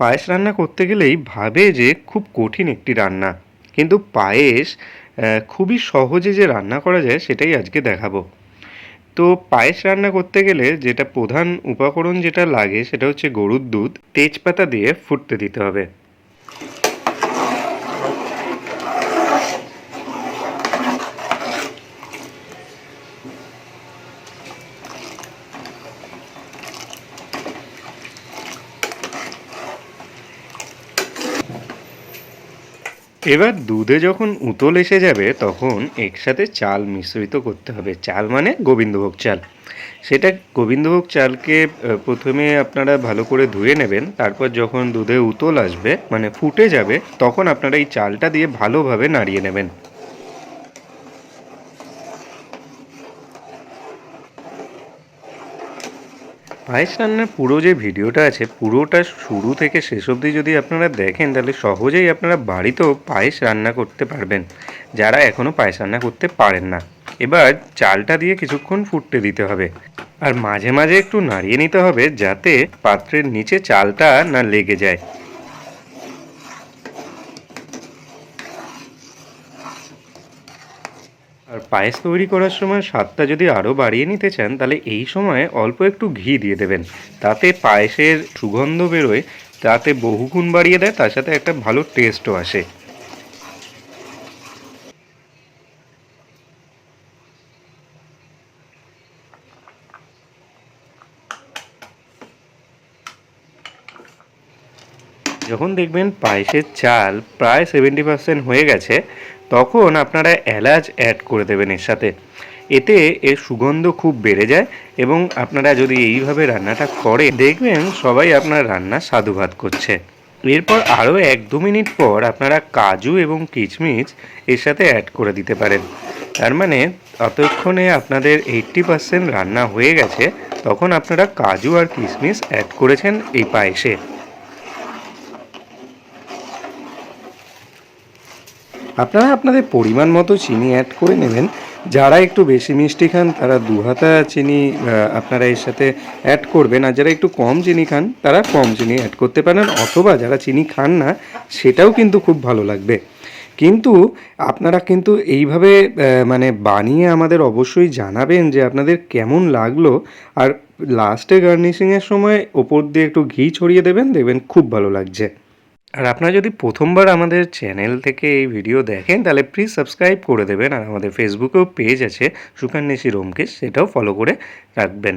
পায়েস রান্না করতে গেলেই ভাবে যে খুব কঠিন একটি রান্না, কিন্তু পায়েস খুবই সহজে যে রান্না করা যায় সেটাই আজকে দেখাবো। তো পায়েস রান্না করতে গেলে যেটা প্রধান উপকরণ যেটা লাগে সেটা হচ্ছে গরুর দুধ, তেজপাতা দিয়ে ফুটতে দিতে হবে। এবার দুধে যখন উতল এসে যাবে তখন একসাথে চাল মিশ্রিত করতে হবে। চাল মানে গোবিন্দভোগ চাল। সেটা গোবিন্দভোগ চালকে প্রথমে আপনারা ভালো করে ধুয়ে নেবেন। তারপর যখন দুধে উতল আসবে মানে ফুটে যাবে তখন আপনারা এই চালটা দিয়ে ভালোভাবে নাড়িয়ে নেবেন। পায়েস রান্নার পুরো যে ভিডিওটা আছে পুরোটা শুরু থেকে শেষ অবধি যদি আপনারা দেখেন তাহলে সহজেই আপনারা বাড়িতেও পায়েস রান্না করতে পারবেন, যারা এখনও পায়েস রান্না করতে পারেন না। এবার চালটা দিয়ে কিছুক্ষণ ফুটতে দিতে হবে, আর মাঝে মাঝে একটু নাড়িয়ে নিতে হবে যাতে পাত্রের নিচে চালটা না লেগে যায়। আর পায়েস তৈরি করার সময় স্বাদটা যদি আরও বাড়িয়ে নিতে চান তাহলে এই সময় অল্প একটু ঘি দিয়ে দেবেন। তাতে পায়েসের সুগন্ধ বেরোয়, তাতে বহুগুণ বাড়িয়ে দেয়, তার সাথে একটা ভালো টেস্টও আসে। যখন দেখবেন পায়েসের চাল প্রায় 70% হয়ে গেছে তখন আপনারা এলাচ অ্যাড করে দেবেন এর সাথে। এতে এর সুগন্ধ খুব বেড়ে যায় এবং আপনারা যদি এইভাবে রান্নাটা করে দেখবেন সবাই আপনার রান্না সাধুবাদ করছে। এরপর আরও 1-2 মিনিট পর আপনারা কাজু এবং কিশমিশ এর সাথে অ্যাড করে দিতে পারেন। তার মানে ততক্ষণে আপনাদের 80% রান্না হয়ে গেছে, তখন আপনারা কাজু আর কিশমিশ অ্যাড করেছেন এই পায়েসে। আপনারা আপনাদের পরিমাণ মতো চিনি অ্যাড করে নেবেন। যারা একটু বেশি মিষ্টি খান তারা 2 হাতা চিনি আপনারা এর সাথে অ্যাড করবেন, আর যারা একটু কম চিনি খান তারা কম চিনি অ্যাড করতে পারেন, অথবা যারা চিনি খান না সেটাও কিন্তু খুব ভালো লাগবে। কিন্তু আপনারা কিন্তু এইভাবে মানে বানিয়ে আমাদের অবশ্যই জানাবেন যে আপনাদের কেমন লাগলো। আর লাস্টে গার্নিশিংয়ের সময় ওপর দিয়ে একটু ঘি ছড়িয়ে দেবেন, দেখবেন খুব ভালো লাগছে। আর আপনারা যদি প্রথমবার আমাদের চ্যানেল থেকে এই ভিডিও দেখেন তাহলে প্লিজ সাবস্ক্রাইব করে দেবেন, আর আমাদের ফেসবুকেও পেজ আছে সুকান্বেশী ব্যোমকেশ, সেটাও ফলো করে রাখবেন।